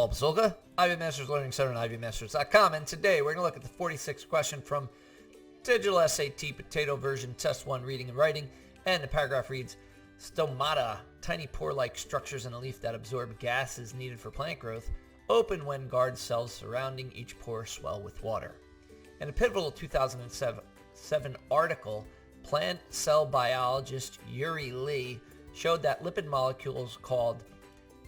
Paul Bazolga, IB Masters Learning Center and IBMasters.com, and today we're going to look at the 46th question from Digital SAT Potato Version Test 1 Reading and Writing, and the paragraph reads, Stomata, tiny pore-like structures in a leaf that absorb gases needed for plant growth, open when guard cells surrounding each pore swell with water. In a pivotal 2007 article, plant cell biologist Yuree Lee showed that lipid molecules called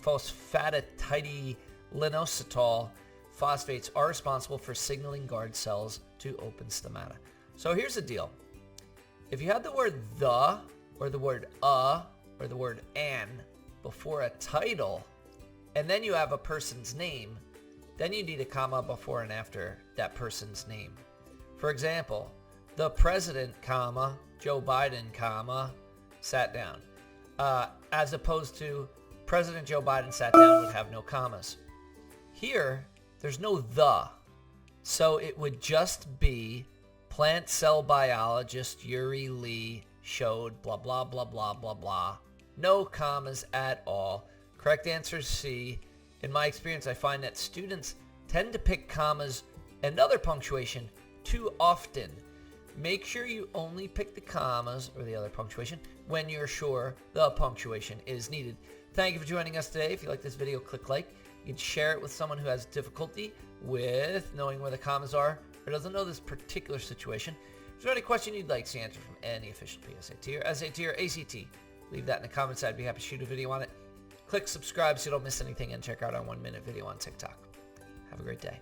phosphatidylinositol phosphates are responsible for signaling guard cells to open stomata. So here's the deal. If you have the word the, or the word or the word an before a title, and then you have a person's name, then you need a comma before and after that person's name. For example, the president, comma, Joe Biden, comma, sat down. As opposed to President Joe Biden sat down would have no commas. Here, there's no the. So it would just be plant cell biologist Yuree Lee showed blah, blah, blah, blah, blah, blah. No commas at all. Correct answer is C. In my experience, I find that students tend to pick commas and other punctuation too often. Make sure you only pick the commas or the other punctuation when you're sure the punctuation is needed. Thank you for joining us today. If you like this video, click like. You can share it with someone who has difficulty with knowing where the commas are or doesn't know this particular situation. If there's any question you'd like to answer from any official PSAT or SAT or ACT, leave that in the comments. I'd be happy to shoot a video on it. Click subscribe so you don't miss anything and check out our 1-minute video on TikTok. Have a great day.